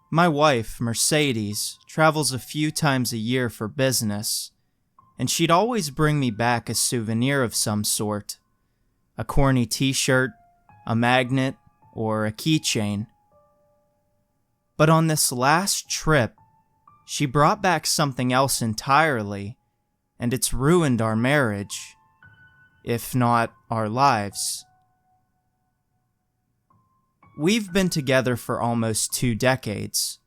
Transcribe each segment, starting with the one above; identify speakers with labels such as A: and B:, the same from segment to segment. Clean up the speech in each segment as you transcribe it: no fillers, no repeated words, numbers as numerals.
A: My wife, Mercedes, travels a few times a year for business, and she'd always bring me back a souvenir of some sort. A corny t-shirt, a magnet, or a keychain. But on this last trip, she brought back something else entirely, and it's ruined our marriage, if not our lives. We've been together for almost 2 decades,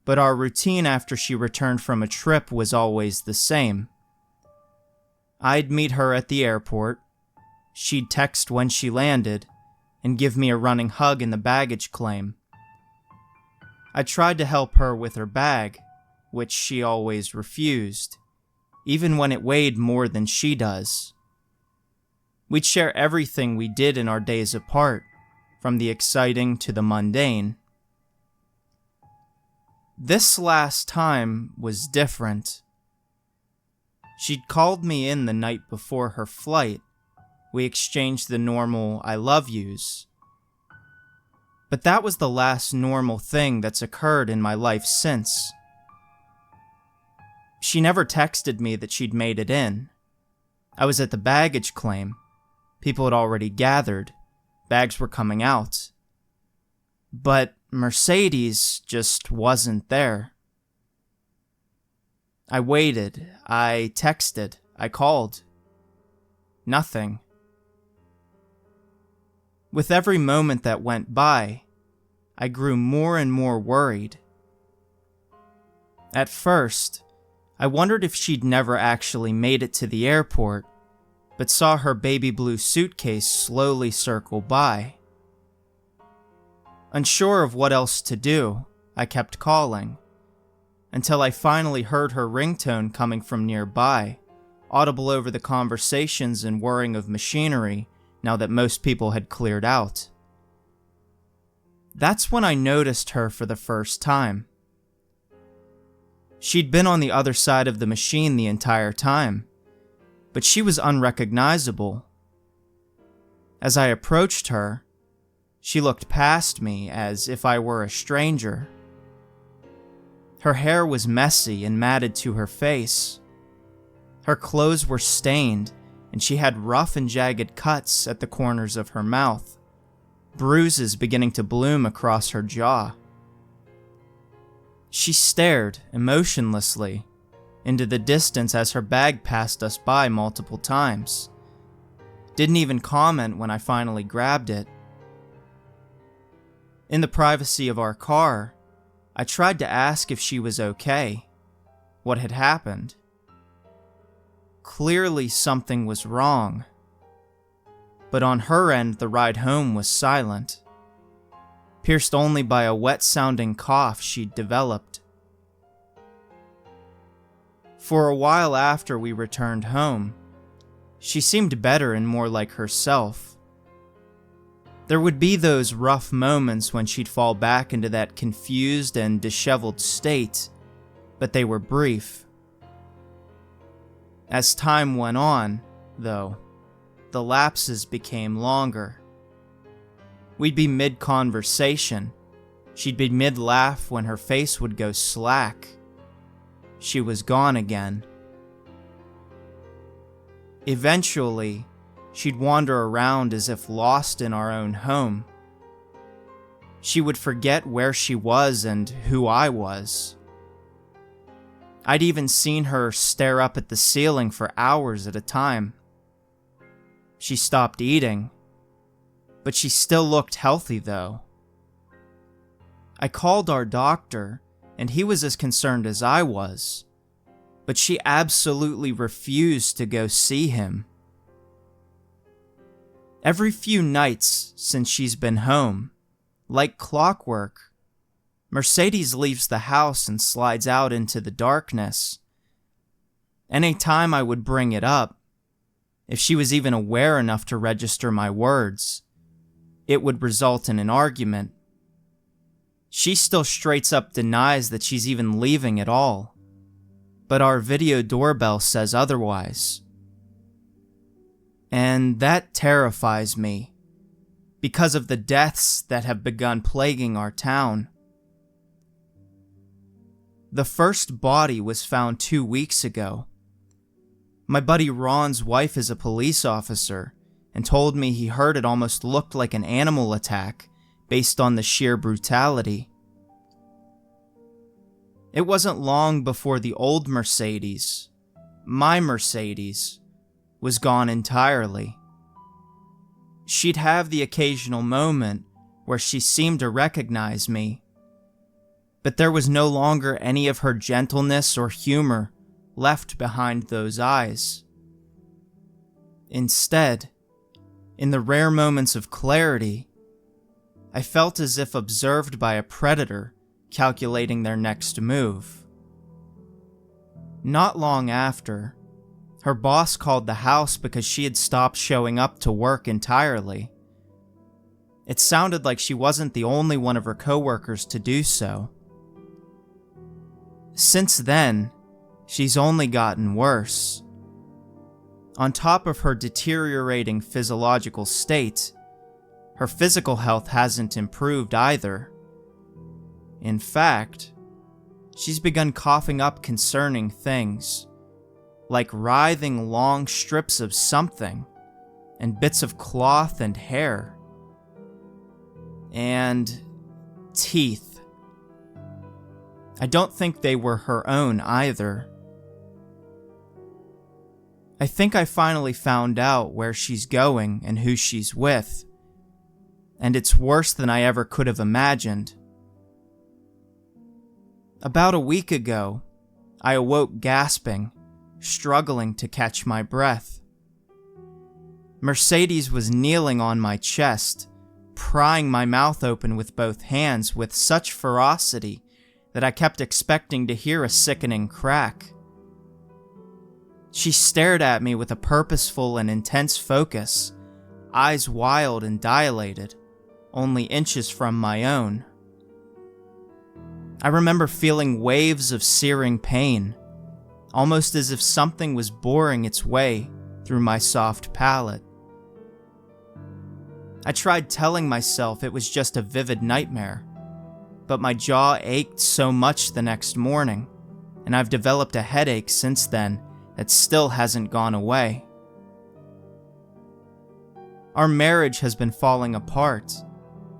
A: but our routine after she returned from a trip was always the same. I'd meet her at the airport, she'd text when she landed, and give me a running hug in the baggage claim. I tried to help her with her bag, which she always refused, even when it weighed more than she does. We'd share everything we did in our days apart, from the exciting to the mundane. This last time was different. She'd called me in the night before her flight. We exchanged the normal I love yous. But that was the last normal thing that's occurred in my life since. She never texted me that she'd made it in. I was at the baggage claim. People had already gathered. Bags were coming out. But Mercedes just wasn't there. I waited. I texted. I called. Nothing. With every moment that went by, I grew more and more worried. At first, I wondered if she'd never actually made it to the airport, but saw her baby blue suitcase slowly circle by. Unsure of what else to do, I kept calling, until I finally heard her ringtone coming from nearby, audible over the conversations and whirring of machinery now that most people had cleared out. That's when I noticed her for the first time. She'd been on the other side of the machine the entire time, but she was unrecognizable. As I approached her, she looked past me as if I were a stranger. Her hair was messy and matted to her face. Her clothes were stained, and she had rough and jagged cuts at the corners of her mouth, bruises beginning to bloom across her jaw. She stared, emotionlessly, into the distance as her bag passed us by multiple times. Didn't even comment when I finally grabbed it. In the privacy of our car, I tried to ask if she was okay, what had happened. Clearly something was wrong, but on her end the ride home was silent, pierced only by a wet-sounding cough she'd developed. For a while after we returned home, she seemed better and more like herself. There would be those rough moments when she'd fall back into that confused and disheveled state, but they were brief. As time went on, though, the lapses became longer. We'd be mid-conversation. She'd be mid-laugh when her face would go slack. She was gone again. Eventually, she'd wander around as if lost in our own home. She would forget where she was and who I was. I'd even seen her stare up at the ceiling for hours at a time. She stopped eating, but she still looked healthy though. I called our doctor, and he was as concerned as I was, but she absolutely refused to go see him. Every few nights since she's been home, like clockwork, Mercedes leaves the house and slides out into the darkness. Any time I would bring it up, if she was even aware enough to register my words, it would result in an argument. She still straight up denies that she's even leaving at all, but our video doorbell says otherwise. And that terrifies me, because of the deaths that have begun plaguing our town. The first body was found 2 weeks ago. My buddy Ron's wife is a police officer and told me he heard it almost looked like an animal attack based on the sheer brutality. It wasn't long before the old Mercedes, my Mercedes, was gone entirely. She'd have the occasional moment where she seemed to recognize me, but there was no longer any of her gentleness or humor left behind those eyes. Instead, in the rare moments of clarity, I felt as if observed by a predator calculating their next move. Not long after, her boss called the house because she had stopped showing up to work entirely. It sounded like she wasn't the only one of her coworkers to do so. Since then, she's only gotten worse. On top of her deteriorating physiological state, her physical health hasn't improved either. In fact, she's begun coughing up concerning things, like writhing long strips of something, and bits of cloth and hair. And teeth. I don't think they were her own either. I think I finally found out where she's going and who she's with, and it's worse than I ever could have imagined. About a week ago, I awoke gasping, struggling to catch my breath. Mercedes was kneeling on my chest, prying my mouth open with both hands with such ferocity that I kept expecting to hear a sickening crack. She stared at me with a purposeful and intense focus, eyes wild and dilated, only inches from my own. I remember feeling waves of searing pain, almost as if something was boring its way through my soft palate. I tried telling myself it was just a vivid nightmare, but my jaw ached so much the next morning, and I've developed a headache since then that still hasn't gone away. Our marriage has been falling apart,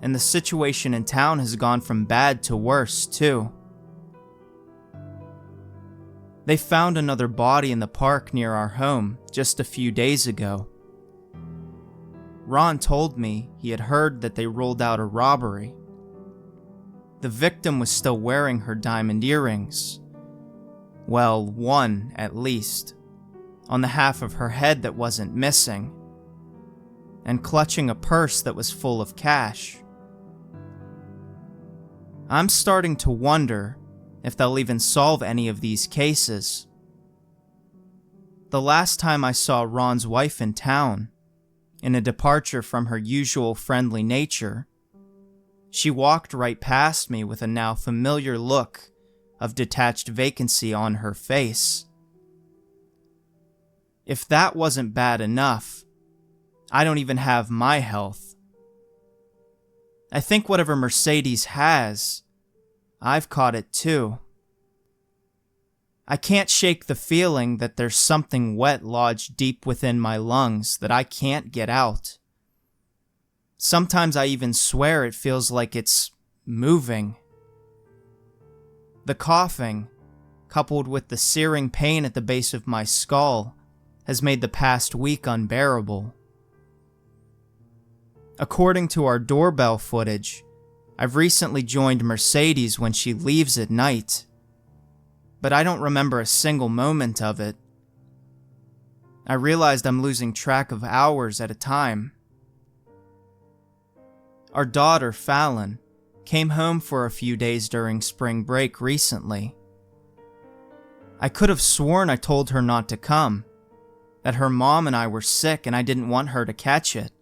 A: and the situation in town has gone from bad to worse, too. They found another body in the park near our home just a few days ago. Ron told me he had heard that they ruled out a robbery. The victim was still wearing her diamond earrings. Well, one at least, on the half of her head that wasn't missing, and clutching a purse that was full of cash. I'm starting to wonder if they'll even solve any of these cases. The last time I saw Ron's wife in town, in a departure from her usual friendly nature, she walked right past me with a now familiar look of detached vacancy on her face. If that wasn't bad enough, I don't even have my health. I think whatever Mercedes has, I've caught it too. I can't shake the feeling that there's something wet lodged deep within my lungs that I can't get out. Sometimes I even swear it feels like it's moving. The coughing, coupled with the searing pain at the base of my skull, has made the past week unbearable. According to our doorbell footage, I've recently joined Mercedes when she leaves at night, but I don't remember a single moment of it. I realized I'm losing track of hours at a time. Our daughter, Fallon, came home for a few days during spring break recently. I could have sworn I told her not to come, that her mom and I were sick and I didn't want her to catch it.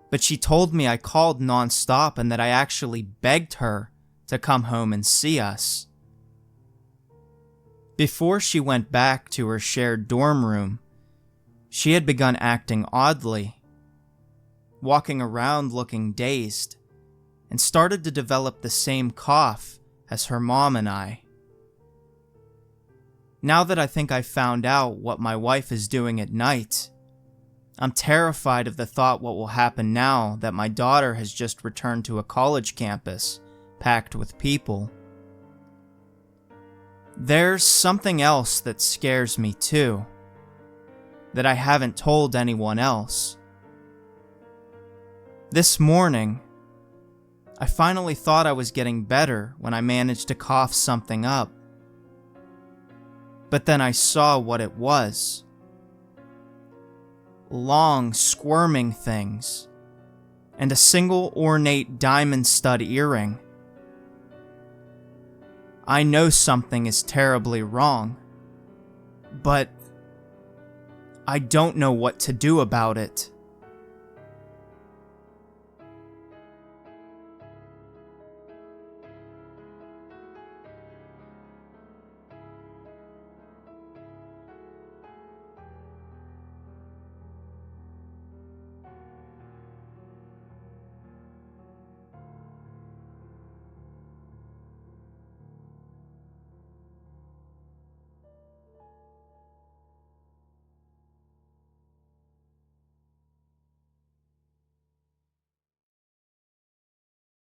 A: But she told me I called nonstop and that I actually begged her to come home and see us. Before she went back to her shared dorm room, she had begun acting oddly, walking around looking dazed, and started to develop the same cough as her mom and I. Now that I think I found out what my wife is doing at night, I'm terrified of the thought what will happen now that my daughter has just returned to a college campus packed with people. There's something else that scares me too, that I haven't told anyone else. This morning, I finally thought I was getting better when I managed to cough something up. But then I saw what it was. Long, squirming things, and a single ornate diamond stud earring. I know something is terribly wrong, but I don't know what to do about it.